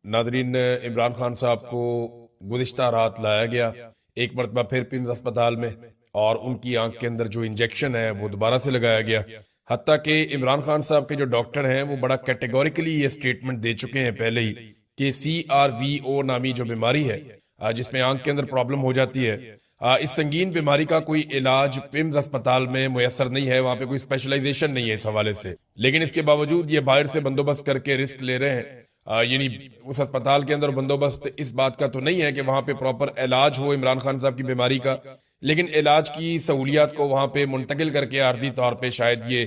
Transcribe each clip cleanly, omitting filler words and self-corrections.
Nadreen, Imran Khan साहब को गुज़िश्ता रात लाया गया एक मरतबा फिर पिम्स अस्पताल में, और उनकी आंख के अंदर जो इंजेक्शन है वो दोबारा से लगाया गया। हत्ता कि इमरान खान साहब के जो डॉक्टर हैं वो बड़ा कैटेगोरिकली ये स्टेटमेंट दे चुके हैं पहले ही कि CRVO नामी जो बीमारी है, जिसमें आंख के अंदर प्रॉब्लम हो जाती है, इस संगीन बीमारी का कोई इलाज पिम्स अस्पताल में मुयसर नहीं है। वहां पे कोई स्पेशलाइजेशन नहीं है इस हवाले से, लेकिन इसके बावजूद ये बाहर से बंदोबस्त करके रिस्क ले रहे हैं। यानी उस अस्पताल के अंदर बंदोबस्त इस बात का तो नहीं है कि वहां पे प्रॉपर इलाज हो इमरान खान साहब की बीमारी का, लेकिन इलाज की सहूलियात को वहां पे मुंतकिल करके आर्जी तौर पे शायद ये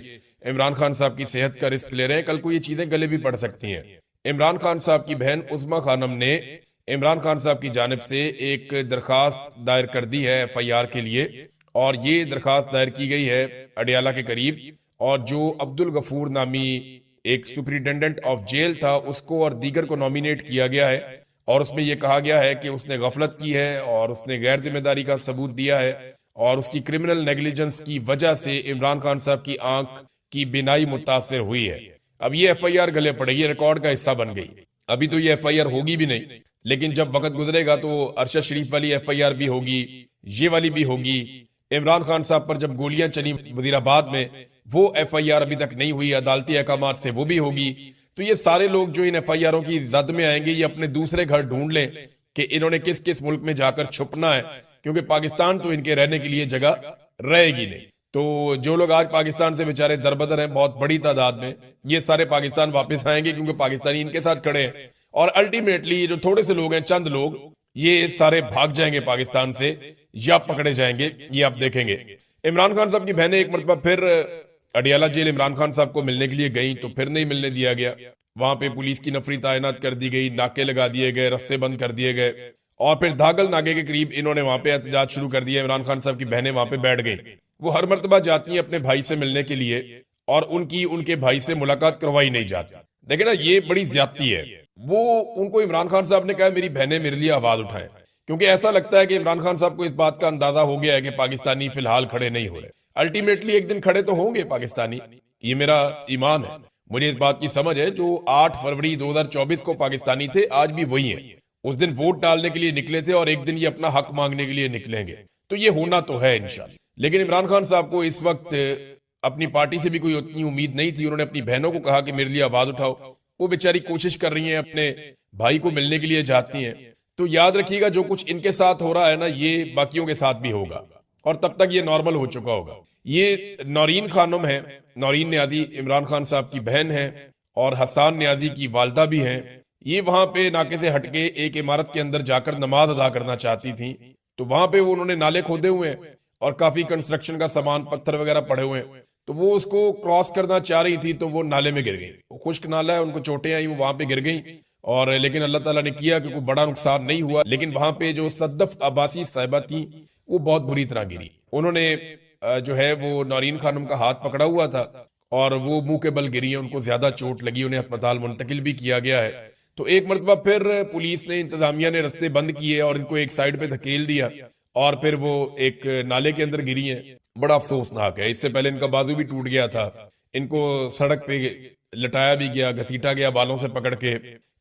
इमरान खान साहब की सेहत का रिस्क ले रहे हैं। कल को ये चीजें गले भी पड़ सकती हैं। इमरान खान साहब की बहन उस्मा खानम ने इमरान खान साहब की जानिब से एक दरखास्त दायर कर दी है FIR के लिए, और ये दरखास्त दायर की गई है अडियाला के करीब। और जो अब्दुल गफूर नामी एक सुपरिटेंडेंट ऑफ जेल था, उसको और दीगर को नॉमिनेट किया गया है, और उसमें यह कहा गया है कि उसने गफलत की है और उसने गैर जिम्मेदारी का सबूत दिया है, और उसकी क्रिमिनल नेग्लिजेंस की वजह से इमरान खान साहब की आंख की बिनाई मुतासर हुई है। अब ये FIR गले पड़ेगी, रिकॉर्ड का हिस्सा बन गई। अभी तो ये FIR होगी भी नहीं, लेकिन जब वक्त गुजरेगा तो अरशद शरीफ वाली FIR भी होगी, ये वाली भी होगी। इमरान खान साहब पर जब गोलियां चली वजीराबाद में, वो FIR अभी तक नहीं हुई, अदालती अहकामात से वो भी होगी। तो ये सारे लोग जो इन FIRों की जद में आएंगे, ये अपने दूसरे घर ढूंढ लें कि इन्होंने किस किस मुल्क में जाकर छुपना है, क्योंकि पाकिस्तान तो इनके रहने के लिए जगह रहेगी नहीं। तो जो लोग आज पाकिस्तान से बेचारे दरबदर हैं बहुत बड़ी तादाद में, ये सारे पाकिस्तान वापस आएंगे, क्योंकि पाकिस्तानी इनके साथ खड़े हैं। और अल्टीमेटली जो थोड़े से लोग हैं, चंद लोग, ये सारे भाग जाएंगे पाकिस्तान से या पकड़े जाएंगे, ये आप देखेंगे। इमरान खान साहब की बहनें एक मरतबा फिर अडियाला जेल इमरान खान साहब को मिलने के लिए गई, तो फिर नहीं मिलने दिया गया। वहां पे पुलिस की नफरी तायनात कर दी गई, नाके लगा दिए गए, रास्ते बंद कर दिए गए, और फिर धागल नाके के करीब इन्होंने वहां पे एहतजाज शुरू कर दिया। इमरान खान साहब की बहनें वहां पे बैठ गई। वो हर मरतबा जाती हैं अपने भाई से मिलने के लिए, और उनके भाई से मुलाकात करवाई नहीं जाती। देखे ना, ये बड़ी ज्यादती है। वो उनको इमरान खान साहब ने कहा मेरी बहनें मेरे लिए आवाज उठाएं, क्योंकि ऐसा लगता है कि इमरान खान साहब को इस बात का अंदाजा हो गया है कि पाकिस्तानी फिलहाल खड़े नहीं हो रहे। अल्टीमेटली एक दिन खड़े तो होंगे पाकिस्तानी, ये मेरा ईमान है, मुझे इस बात की समझ है। जो 8 फरवरी 2024 को पाकिस्तानी थे, आज भी वही है। उस दिन वोट डालने के लिए निकले थे, और एक दिन ये अपना हक मांगने के लिए निकलेंगे। तो ये होना तो है इंशाल्लाह। लेकिन इमरान खान साहब को इस वक्त अपनी पार्टी से भी कोई उतनी उम्मीद नहीं थी। उन्होंने अपनी बहनों को कहा कि मेरे लिए आवाज उठाओ। वो बेचारी कोशिश कर रही हैं, अपने भाई को मिलने के लिए जाती हैं। तो याद रखिएगा, जो कुछ इनके साथ हो रहा है ना, ये बाकियों के साथ भी होगा, और तब तक ये नॉर्मल हो चुका होगा। ये नौरीन खानम है, नौरीन न्याजी इमरान खान साहब की बहन है, और हसान न्याजी की वालदा भी हैं। ये वहां पे नाके से हटके एक इमारत के अंदर जाकर नमाज अदा करना चाहती थी, तो वहां पे वो उन्होंने नाले खोदे हुए हैं और काफी कंस्ट्रक्शन का सामान, पत्थर वगैरह पड़े हुए हैं। तो वो उसको क्रॉस करना चाह रही थी, तो वो नाले में गिर गई। वो खुश्क नाला है, उनको चोटें आई, वो वहां पे गिर गई। और लेकिन अल्लाह ताला ने किया कि कोई बड़ा नुकसान नहीं हुआ। लेकिन वहां पे जो सद्दफ अब्बासी साहिबा थी, वो बहुत बुरी तरह गिरी। उन्होंने जो है वो नौरीन खानम का हाथ पकड़ा हुआ था, और वो मुंह के बल गिरी है। उनको ज्यादा चोट लगी, उन्हें अस्पताल मुंतकिल भी किया गया है। तो एक मरतबा फिर पुलिस ने, इंतजामिया ने रास्ते बंद किए और इनको एक साइड पे धकेल दिया, और फिर वो एक नाले के अंदर गिरी हैं। बड़ा अफसोसनाक है। इससे पहले इनका बाजू भी टूट गया था। इनको सड़क पे लटाया भी गया, घसीटा गया बालों से पकड़ के।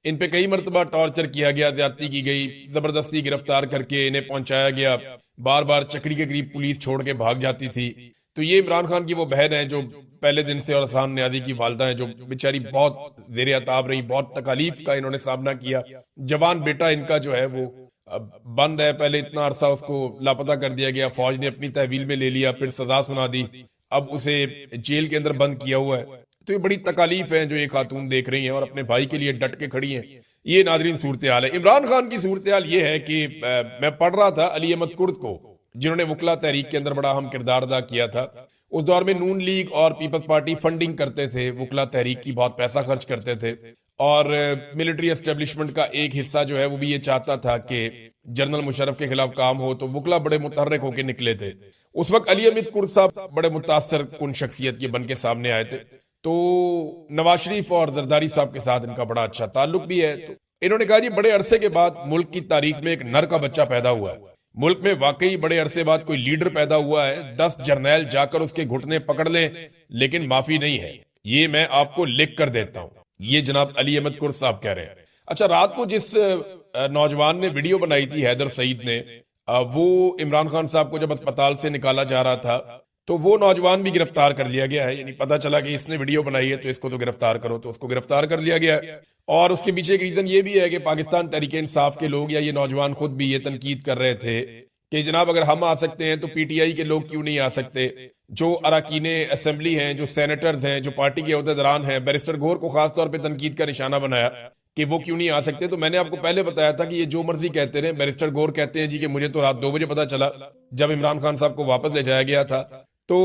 इन पे कई मरतबा टॉर्चर किया गया, ज्यादती की गई, जबरदस्ती गिरफ्तार करके इन्हें पहुंचाया गया। बार बार चक्री के करीब पुलिस छोड़ के भाग जाती थी। तो ये इमरान खान की वो बहन है जो पहले दिन से, और हसान न्याजी की वालदा है जो बेचारी बहुत जेर अताब रही, बहुत तकालीफ का इन्होंने सामना किया। जवान बेटा इनका जो है वो बंद है। पहले इतना अरसा उसको लापता कर दिया गया, फौज ने अपनी तहवील में ले लिया, फिर सजा सुना दी, अब उसे जेल के अंदर बंद किया हुआ है। तो ये बड़ी तकालीफ है जो ये खातून देख रही हैं, और अपने भाई के लिए डट के खड़ी हैं। ये नादरीन सूरत हाल है। इमरान खान की सूरत हाल ये है कि मैं पढ़ रहा था अली अहमद कुर्द को, जिन्होंने वकला तहरीक के अंदर बड़ा अहम किरदार अदा किया था। उस दौर में नून लीग और पीपल्स पार्टी फंडिंग करते थे वकला तहरीक की, बहुत पैसा खर्च करते थे। और मिलिट्री एस्टेब्लिशमेंट का एक हिस्सा जो है वो भी ये चाहता था कि जनरल मुशर्रफ के खिलाफ काम हो। तो वकला बड़े मुतहर्रिक होकर निकले थे। उस वक्त अली अहमद कुर्द साहब बड़े मुतासर कुन शख्सियत के बन के सामने आए थे। तो नवाज शरीफ और जरदारी साहब के साथ इनका बड़ा अच्छा ताल्लुक भी है। तो इन्होंने कहा जी, बड़े अरसे के बाद मुल्क की तारीख में एक नर का बच्चा पैदा हुआ है। मुल्क में वाकई बड़े अरसे बाद कोई लीडर पैदा हुआ है। 10 जर्नैल जाकर उसके घुटने पकड़ लें, लेकिन माफी नहीं है। ये मैं आपको लिख कर देता हूं। ये जनाब अली अहमद कुर्द साहब कह रहे हैं। اچھا، رات کو جس نوجوان نے ویڈیو بنائی تھی، حیدر سعید نے، وہ عمران خان صاحب کو جب اسپتال سے نکالا جا رہا تھا تو وہ نوجوان بھی گرفتار کر لیا گیا ہے. یعنی پتا چلا کہ اس نے ویڈیو بنائی ہے تو اس کو تو گرفتار کرو، تو اس کو گرفتار کر لیا گیا ہے. اور اس کے پیچھے ایک ریزن یہ بھی ہے کہ پاکستان تحریک انصاف کے لوگ یا یہ نوجوان خود بھی یہ تنقید کر رہے تھے کہ جناب اگر ہم آ سکتے ہیں تو پی ٹی آئی کے لوگ کیوں نہیں آ سکتے. جو اراکین اسمبلی ہیں، جو سینیٹرز ہیں، جو پارٹی کے عہدیداران ہیں، بیرسٹر گور کو خاص طور پہ تنقید کا نشانہ بنایا کہ وہ کیوں نہیں آ سکتے. تو میں نے آپ کو پہلے بتایا تھا کہ یہ جو مرضی کہتے رہے. بیرسٹر گور کہتے ہیں جی کہ مجھے تو رات 2 بجے پتا چلا جب عمران خان صاحب کو واپس لے جایا گیا تھا. تو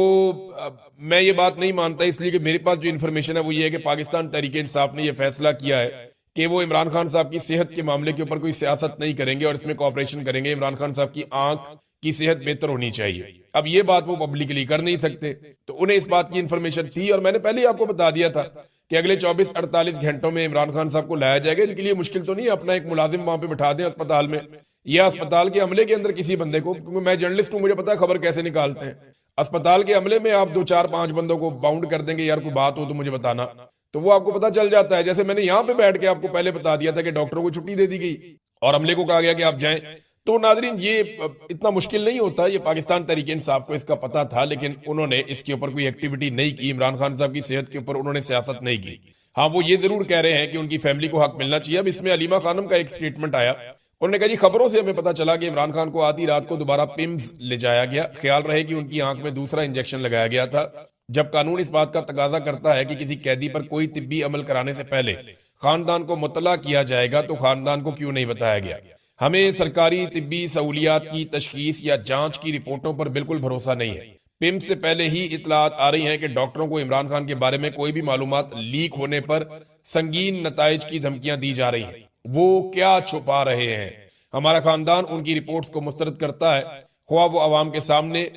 میں یہ بات نہیں مانتا، اس لیے کہ میرے پاس جو انفارمیشن ہے وہ یہ ہے کہ پاکستان تحریک انصاف نے یہ فیصلہ کیا ہے کہ وہ عمران خان صاحب کی صحت کے معاملے کے اوپر کوئی سیاست نہیں کریں گے اور اس میں کوآپریشن کریں گے. عمران خان صاحب کی آنکھ کی صحت بہتر ہونی چاہیے. اب یہ بات وہ پبلکلی کر نہیں سکتے، تو انہیں اس بات کی انفارمیشن تھی اور میں نے پہلے ہی آپ کو بتا دیا تھا کہ اگلے 24-48 گھنٹوں میں عمران خان صاحب کو لایا جائے گا. ان کے لیے مشکل تو نہیں ہے، اپنا ایک ملازم وہاں پہ بٹھا دیں اسپتال میں یا اسپتال کے عملے کے اندر کسی بندے کو، کیونکہ میں جرنلسٹ ہوں، مجھے پتا ہے خبر کیسے نکالتے ہیں. اسپتال کے عملے میں آپ 2-4-5 بندوں کو باؤنڈ کر دیں گے، یار کوئی بات ہو تو مجھے بتانا، تو وہ آپ کو پتا چل جاتا ہے. جیسے میں نے یہاں پہ بیٹھ کے آپ کو پہلے بتا دیا تھا کہ ڈاکٹروں کو چھٹی دے دی گئی اور عملے کو کہا گیا کہ آپ جائیں. تو ناظرین یہ اتنا مشکل نہیں ہوتا، یہ پاکستان تحریک انصاف کو اس کا پتا تھا، لیکن انہوں نے اس کے اوپر کوئی ایکٹیویٹی نہیں کی. عمران خان صاحب کی صحت کے اوپر انہوں نے سیاست نہیں کی. ہاں وہ یہ ضرور کہہ رہے ہیں کہ ان کی فیملی کو حق ملنا چاہیے. اب اس میں علیمہ خانم کا ایک سٹیٹمنٹ آیا، انہوں نے کہا جی خبروں سے ہمیں پتا چلا کہ عمران خان کو آدھی رات کو دوبارہ پمز لے جایا گیا، خیال رہے کہ ان کی آنکھ میں دوسرا انجیکشن لگایا گیا تھا. جب قانون اس بات کا تقاضا کرتا ہے کہ کسی قیدی پر کوئی طبی عمل کرانے سے پہلے خاندان کو مطلع کیا جائے گا تو خاندان کو کیوں نہیں بتایا گیا؟ ہمیں سرکاری طبی سہولیات کی تشخیص یا جانچ کی رپورٹوں پر بالکل بھروسہ نہیں ہے. پم سے پہلے ہی اطلاعات آ رہی ہیں کہ ڈاکٹروں کو عمران خان کے بارے میں کوئی بھی معلومات لیک ہونے پر سنگین نتائج کی دھمکیاں دی جا رہی ہیں. وہ کیا چھپا رہے ہیں؟ ہمارا خاندان ان کی رپورٹس کو مسترد کرتا ہے، خواہ وہ عوام کے سامنے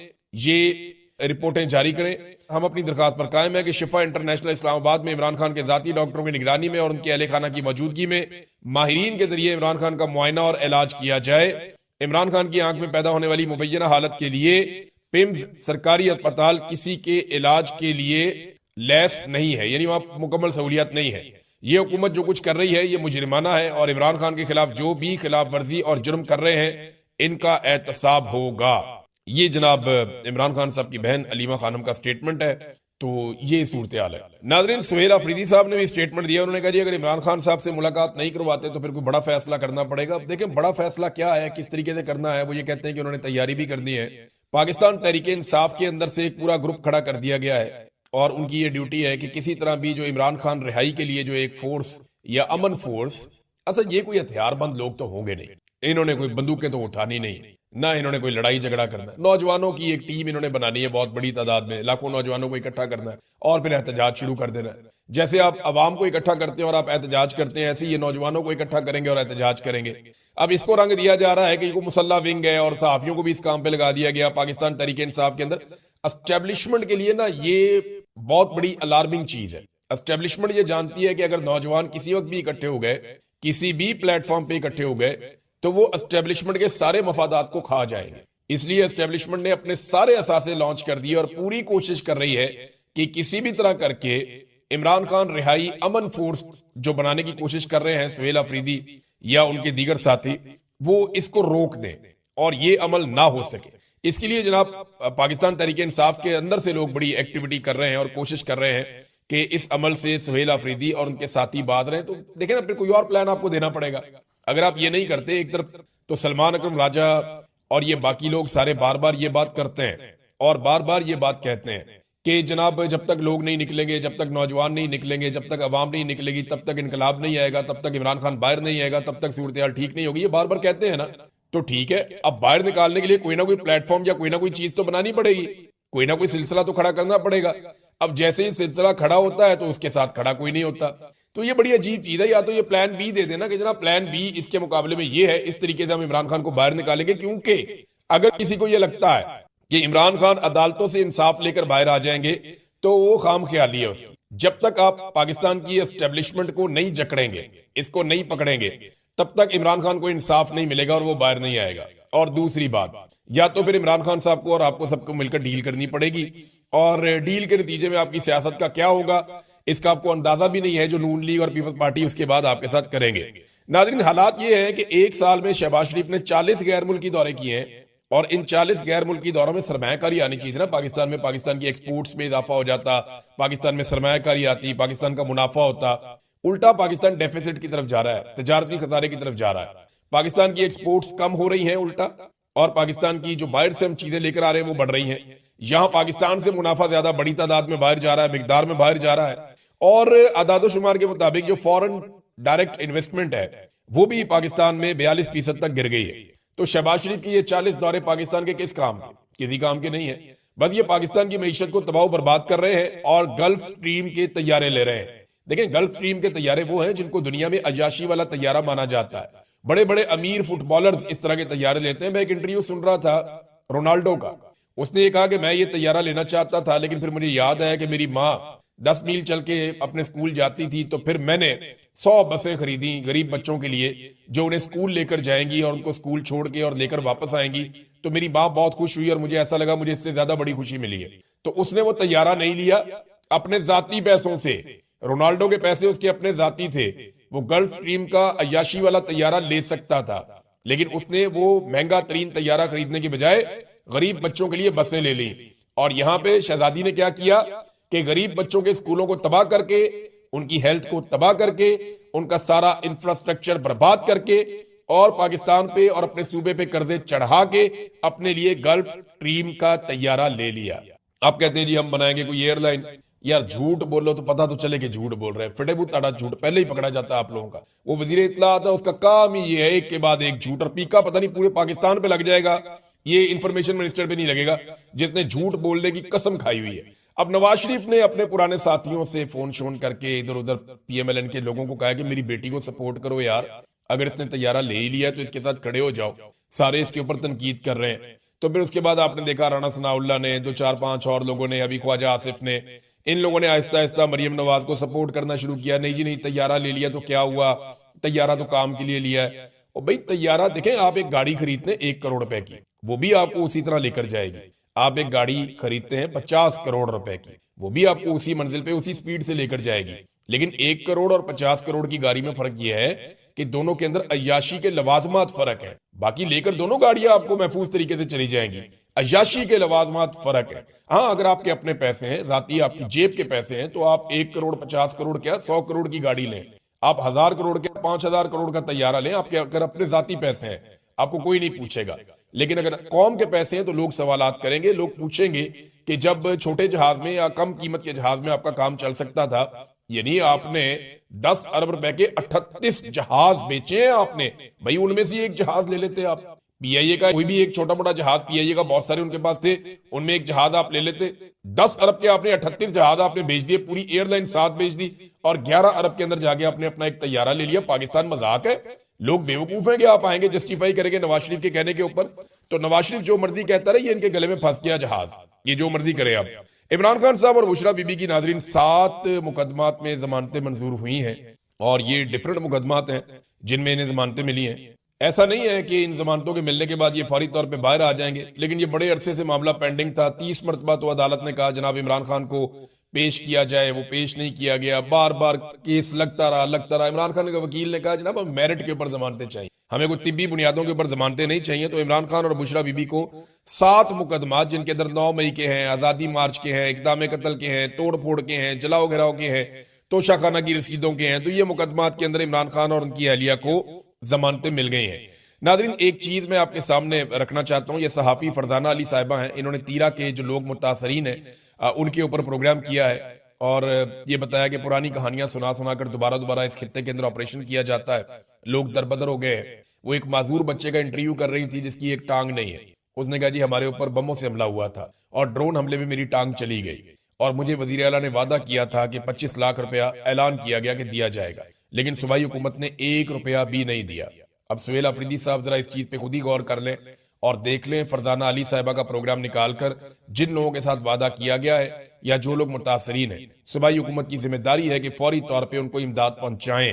یہ رپورٹیں جاری کریں. ہم اپنی درخواست پر قائم ہے کہ شفا انٹرنیشنل اسلام آباد میں عمران خان کے ذاتی ڈاکٹروں کی نگرانی میں اور ان کے اہل خانہ کی موجودگی میں ماہرین کے ذریعے عمران خان کا معائنہ اور علاج کیا جائے. عمران خان کی آنکھ میں پیدا ہونے والی مبینہ حالت کے لیے پمز سرکاری اسپتال کسی کے علاج کے لیے لیس نہیں ہے، یعنی وہاں مکمل سہولیات نہیں ہے. یہ حکومت جو کچھ کر رہی ہے یہ مجرمانہ ہے اور عمران خان کے خلاف جو بھی خلاف ورزی اور جرم کر رہے ہیں ان کا احتساب ہوگا. یہ جناب عمران خان صاحب کی بہن علیمہ خانم کا سٹیٹمنٹ ہے. تو یہ صورتحال ہے. ناظرین سہیل آفریدی صاحب نے بھی سٹیٹمنٹ دیا، انہوں نے کہا جی اگر عمران خان صاحب سے ملاقات نہیں کرواتے تو پھر کوئی بڑا فیصلہ کرنا پڑے گا. اب دیکھیں بڑا فیصلہ کیا ہے، کس طریقے سے کرنا ہے. وہ یہ کہتے ہیں کہ انہوں نے تیاری بھی کرنی ہے. پاکستان تحریک انصاف کے اندر سے ایک پورا گروپ کھڑا کر دیا گیا ہے اور ان کی یہ ڈیوٹی ہے کہ کسی طرح بھی جو عمران خان رہائی کے لیے جو ایک فورس یا امن فورس، اصل یہ کوئی ہتھیار بند لوگ تو ہوں گے نہیں، انہوں نے کوئی بندوقیں تو اٹھانی نہیں، نہ انہوں نے کوئی لڑائی جھگڑا کرنا ہے. نوجوانوں کی ایک ٹیم انہوں نے بنانی ہے بہت بڑی تعداد میں، لاکھوں نوجوانوں کو اکٹھا کرنا ہے اور پھر احتجاج شروع کر دینا ہے. جیسے آپ عوام کو اکٹھا کرتے ہیں اور آپ احتجاج کرتے ہیں، ایسے یہ نوجوانوں کو اکٹھا کریں گے اور احتجاج کریں گے. اب اس کو رنگ دیا جا رہا ہے کہ یہ مسلح ونگ ہے اور صحافیوں کو بھی اس کام پہ لگا دیا گیا. پاکستان تحریک انصاف کے اندر اسٹیبلشمنٹ کے لیے نا یہ بہت بڑی الارمنگ چیز ہے. اسٹیبلشمنٹ یہ جانتی ہے کہ اگر نوجوان کسی وقت بھی اکٹھے ہو گئے، کسی بھی پلیٹ فارم پہ اکٹھے ہو گئے تو وہ اسٹیبلشمنٹ کے سارے مفادات کو کھا جائیں گے. اس لیے اسٹیبلشمنٹ نے اپنے سارے اثاثے لانچ کر دیے اور پوری کوشش کر رہی ہے کہ کسی بھی طرح کر کے عمران خان رہائی امن فورس جو بنانے کی کوشش کر رہے ہیں سہیل آفریدی یا ان کے دیگر ساتھی، وہ اس کو روک دیں اور یہ عمل نہ ہو سکے. اس کے لیے جناب پاکستان تحریک انصاف کے اندر سے لوگ بڑی ایکٹیویٹی کر رہے ہیں اور کوشش کر رہے ہیں کہ اس عمل سے سہیل آفریدی اور ان کے ساتھی باز رہیں. تو دیکھیں نا پھر کوئی اور پلان آپ کو دینا پڑے گا. اگر آپ یہ نہیں کرتے، ایک طرف تو سلمان اکرم راجہ اور یہ باقی لوگ سارے بار بار یہ بات کرتے ہیں اور بار بار یہ بات کہتے ہیں کہ جناب جب تک لوگ نہیں نکلیں گے، جب تک نوجوان نہیں نکلیں گے، جب تک عوام نہیں نکلے گی، تب تک انقلاب نہیں آئے گا، تب تک عمران خان باہر نہیں آئے گا، تب تک صورتحال ٹھیک نہیں ہوگی. یہ بار بار کہتے ہیں نا. تو ٹھیک ہے، اب باہر نکالنے کے لیے کوئی نہ کوئی پلیٹ فارم یا کوئی نہ کوئی چیز تو بنانی پڑے گی، کوئی نہ کوئی سلسلہ تو کھڑا کرنا پڑے گا. اب جیسے ہی سلسلہ کھڑا ہوتا ہے تو اس کے ساتھ کھڑا کوئی نہیں ہوتا. تو یہ بڑی عجیب چیز ہے. یا تو یہ پلان بی دے دینا کہ جناب پلان بی اس کے مقابلے میں یہ ہے، اس طریقے سے ہم عمران خان کو باہر نکالیں گے. کیونکہ اگر کسی کو یہ لگتا ہے کہ عمران خان عدالتوں سے انصاف لے کر باہر آ جائیں گے تو وہ خام خیالی ہے اس کی. جب تک آپ پاکستان کی اسٹیبلشمنٹ کو نہیں جکڑیں گے، اس کو نہیں پکڑیں گے، تب تک عمران خان کو انصاف نہیں ملے گا اور وہ باہر نہیں آئے گا. اور دوسری بات، یا تو پھر عمران خان صاحب کو اور آپ کو سب کو مل کر ڈیل کرنی پڑے گی، اور ڈیل کے نتیجے میں آپ کی سیاست کا کیا ہوگا اس کا آپ کو اندازہ بھی نہیں ہے، جو نون لیگ اور پیپلز پارٹی اس کے بعد آپ کے ساتھ کریں گے. नाज़रीन, हालात ये हैं कि एक साल में शहबाज शरीफ ने 40 गैर मुल्की दौरे किए हैं, और इन 40 गैर मुल्की दौरों में सरमायाकारी आनी चाहिए थी ना पाकिस्तान में। पाकिस्तान की एक्सपोर्ट्स में इजाफा हो जाता, पाकिस्तान में सरमायाकारी आती, पाकिस्तान का मुनाफा होता। उल्टा पाकिस्तान डेफिसिट की तरफ जा रहा है, तजारती खसारे की तरफ जा रहा है। पाकिस्तान की एक्सपोर्ट्स कम हो रही हैं उल्टा, और पाकिस्तान की जो बाहर से हम चीजें लेकर आ रहे हैं वो बढ़ रही हैं। यहाँ पाकिस्तान से मुनाफा ज्यादा बड़ी तादाद में बाहर जा रहा है, मिकदार में बाहर जा रहा है। और आदाद शुमार के मुताबिक जो फॉरेन डायरेक्ट इन्वेस्टमेंट है वो भी पाकिस्तान में 42% तक गिर गई है। तो शहबाज शरीफ की ये 40 दौरे पाकिस्तान के किस काम के? किसी काम के नहीं है। बस ये पाकिस्तान की मईशत को तबाह बर्बाद कर रहे हैं और गल्फ स्ट्रीम के तैयारे ले रहे हैं। देखें, गल्फ स्ट्रीम के तैयारे वो हैं जिनको दुनिया में अयाशी वाला तैयारा माना जाता है। बड़े बड़े अमीर फुटबॉलर्स इस तरह के तैयारे लेते हैं। मैं एक इंटरव्यू सुन रहा था रोनाल्डो का, उसने ये कहा कि मैं ये तैयारा लेना चाहता था, लेकिन फिर मुझे याद आया कि मेरी माँ 10 मील चल के अपने स्कूल जाती थी, तो फिर मैंने 100 बसें खरीदी गरीब बच्चों के लिए जो उन्हें स्कूल लेकर जाएंगी और उनको स्कूल छोड़ के और लेकर वापस आएंगी। तो मेरी माँ बहुत खुश हुई और मुझे ऐसा लगा मुझे इससे ज्यादा बड़ी खुशी मिली है। तो उसने वो तैयारा नहीं लिया अपने जाती पैसों से। रोनाल्डो के पैसे उसके अपने जाती थे। वो गल्फ स्ट्रीम का अय्याशी वाला तैयारा ले सकता था, लेकिन उसने वो महंगा तरीन तैयारा खरीदने के बजाय गरीब बच्चों के लिए बसें ले ली। और यहाँ पे शहजादी ने क्या किया कि गरीब बच्चों के स्कूलों को तबाह करके, उनकी हेल्थ को तबाह करके, उनका सारा इंफ्रास्ट्रक्चर बर्बाद करके और पाकिस्तान पे और अपने सूबे पे कर्जे चढ़ा के अपने लिए गल्फ स्ट्रीम का तैयारा ले लिया। आप कहते हैं जी हम बनाएंगे कोई एयरलाइन। यार झूठ बोलो तो पता तो चले कि झूठ बोल रहे हैं। फिटेबू ताड़ा झूठ पहले ही पकड़ा जाता है आप लोगों का। वो वजीर इत्तलात है, उसका काम ही ये है एक के बाद एक झूठ, और पीका पता नहीं पूरे पाकिस्तान पे लग जाएगा, ये इंफॉर्मेशन मिनिस्टर पे नहीं लगेगा जिसने झूठ बोलने की कसम खाई हुई है। अब नवाज शरीफ ने अपने पुराने साथियों से फोन शोन करके इधर उधर पीएमएलएन के लोगों को कहा कि मेरी बेटी को सपोर्ट करो यार, अगर इसने तैयारा ले ही लिया तो इसके साथ खड़े हो जाओ। सारे इसके ऊपर तनकीद कर रहे हैं। तो फिर उसके बाद आपने देखा राणा सनाउल्लाह ने, 2-4-5 और लोगों ने, अभी ख्वाजा आसिफ ने, इन लोगों ने आहिस्ता आहिस्ता मरियम नवाज को सपोर्ट करना शुरू किया। नहीं जी नहीं, तैयारा ले लिया तो क्या हुआ, तैयारा तो काम के लिए लिया है। और भाई तैयारा देखें, आप एक गाड़ी खरीदते हैं 1 करोड़ रुपए की, वो भी आपको उसी तरह लेकर जाएगी। आप एक गाड़ी खरीदते हैं 50 करोड़ रुपए की, वो भी आपको उसी मंजिल पे उसी स्पीड से लेकर जाएगी। लेकिन 1 करोड़ और 50 करोड़ की गाड़ी में फर्क यह है कि दोनों के अंदर अय्याशी के लवाजमात फर्क है। बाकी लेकर दोनों गाड़ियां आपको महफूज तरीके से चली जाएंगी, अय्याशी के लवाजमात फर्क है। हाँ, अगर आपके अपने पैसे हैं, राती आपकी जेब के पैसे हैं, तो आप 1 करोड़ 50 करोड़ क्या 100 करोड़ की गाड़ी लें, आप 1000 करोड़ के 5000 करोड़ का तैयारा लें। आपके अगर अपने जाती पैसे हैं आपको कोई नहीं पूछेगा। लेकिन अगर कौम के पैसे हैं तो लोग सवालात करेंगे, लोग पूछेंगे कि जब छोटे जहाज में या कम कीमत के जहाज में आपका काम चल सकता था, यानी आपने 10 अरब रुपए के 38 जहाज बेचे हैं आपने, भाई उनमें से एक जहाज ले लेते आप। पीआईए का कोई भी एक छोटा मोटा जहाज, पीआईए का बहुत सारे उनके पास थे, उनमें एक जहाज आप ले लेते। 10 अरब के आपने 38 जहाज आपने बेच दिए, पूरी एयरलाइन साथ बेच दी, और 11 अरब के अंदर जाके आपने अपना एक तैयारा ले लिया। पाकिस्तान मजाक है? लोग बेवकूफ हैं कि आप आएंगे जस्टिफाई करेंगे नवाज शरीफ के कहने के ऊपर। तो नवाज शरीफ जो मर्जी कहता रहे, ये इनके गले में फंस गया जहाज, ये जो मर्जी करे। अब इमरान खान साहब और बुशरा बीबी की नाजरीन 7 मुकदमात में जमानतें मंजूर हुई हैं, और ये डिफरेंट मुकदमात हैं जिनमें इन्हें जमानतें मिली हैं। ऐसा नहीं है कि इन जमानतों के मिलने के बाद ये फौरी तौर पे बाहर आ जाएंगे, लेकिन ये बड़े अरसे से मामला पेंडिंग था। 30 मरतबा तो अदालत ने कहा जनाब इमरान खान को पेश किया जाए, वो पेश नहीं किया गया। बार बार केस लगता रहा। इमरान खान के वकील ने कहा जनाब हम मेरिट के ऊपर जमानतें चाहिए, हमें कोई तिब्बी बुनियादों के ऊपर जमानतें नहीं चाहिए। तो इमरान खान और बुशरा बीबी को 7 मुकदमात, जिनके अंदर 9 मई के हैं, आजादी मार्च के हैं, इक़दाम कत्ल के हैं, तोड़ फोड़ के हैं, जलाओ घिराव के हैं, तोशाखाना की रसीदों के हैं, तो ये मुकदमात के अंदर इमरान खान और उनकी अहलिया को जमानतें मिल गई हैं। नादरीन, एक चीज मैं आपके सामने रखना चाहता हूं। ये सहाफी फरजाना अली साहिबा हैं, इन्होंने तीरा के जो लोग मुतासरीन हैं उनके ऊपर प्रोग्राम किया है, और ये बताया कि पुरानी कहानियां सुना सुना कर दोबारा इस खित्ते के अंदर ऑपरेशन किया जाता है। लोग दरबदर हो गए हैं। वो एक माजूर बच्चे का इंटरव्यू कर रही थी जिसकी एक टांग नहीं है। उसने कहा जी हमारे ऊपर बमों से हमला हुआ था और ड्रोन हमले में मेरी टांग चली गई, और मुझे वजीर आला ने वादा किया था कि 25 लाख रुपया ऐलान किया गया कि दिया जाएगा, लेकिन सूबाई हुकूमत ने 1 रुपया भी नहीं दिया। अब सुहेल अफरीदी साहब जरा इस चीज पे खुद ही गौर कर लें और देख लें फरजाना अली साहिबा का प्रोग्राम निकालकर जिन लोगों के साथ वादा किया गया है या जो लोग मुतासरीन हैं, सूबाई हुकूमत की जिम्मेदारी है कि फौरी तौर पे उनको इमदाद पहुंचाएं,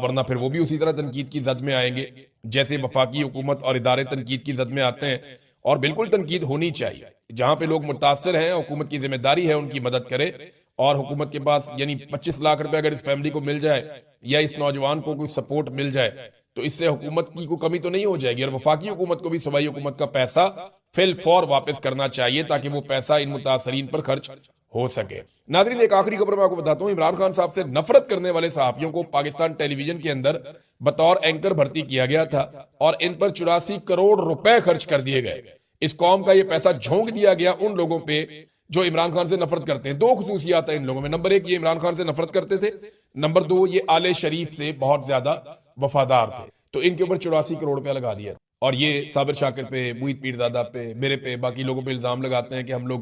वरना फिर वो भी उसी तरह तनकीद की जद में आएंगे जैसे वफाकी हुकूमत और इदारे तनकीद की जद में आते हैं। और बिल्कुल तनकीद होनी चाहिए, जहां पे लोग मुतासर हैं हुकूमत की जिम्मेदारी है उनकी मदद करे اور حکومت کے پاس یعنی 25 لاکھ روپے اگر اس فیملی کو مل جائے یا اس نوجوان کو کوئی سپورٹ مل جائے تو اس سے حکومت کی کوئی کمی تو نہیں ہو جائے گی، اور وفاقی حکومت کو بھی صوبائی حکومت کا پیسہ فی الفور واپس کرنا چاہیے تاکہ وہ پیسہ ان متاثرین پر خرچ ہو سکے۔ ناظرین، ایک آخری خبر میں آپ کو بتاتا ہوں، عمران خان صاحب سے نفرت کرنے والے صحافیوں کو پاکستان ٹیلی ویژن کے اندر بطور اینکر بھرتی کیا گیا تھا اور ان پر 84 کروڑ روپے خرچ کر دیے گئے۔ اس قوم کا یہ پیسہ جھونک دیا گیا ان لوگوں پہ جو عمران خان سے نفرت کرتے ہیں۔ دو خصوصیات ہیں ان لوگوں میں، نمبر ایک یہ عمران خان سے نفرت کرتے تھے، نمبر دو یہ آل شریف سے بہت زیادہ وفادار تھے، تو ان کے اوپر 84 کروڑ روپے لگا دیا۔ اور یہ صابر شاکر پہ، محیط پیردادا پہ، میرے پہ، باقی لوگوں پہ الزام لگاتے ہیں کہ ہم لوگ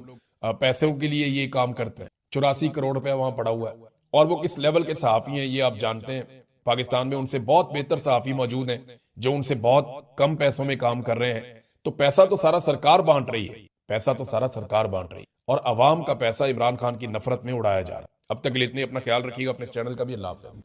پیسوں کے لیے یہ کام کرتے ہیں۔ 84 کروڑ روپے وہاں پڑا ہوا ہے، اور وہ کس لیول کے صحافی ہیں یہ آپ جانتے ہیں۔ پاکستان میں ان سے بہت بہتر صحافی موجود ہیں جو ان سے بہت کم پیسوں میں کام کر رہے ہیں، تو پیسہ تو سارا سرکار بانٹ رہی ہے، پیسہ تو سارا سرکار بانٹ رہی ہے، اور عوام کا پیسہ عمران خان کی نفرت میں اڑایا جا رہا ہے۔ اب تک کے لیے اتنے، اپنا خیال رکھیے گا، اپنے اس چینل کا بھی۔ اللہ حافظ۔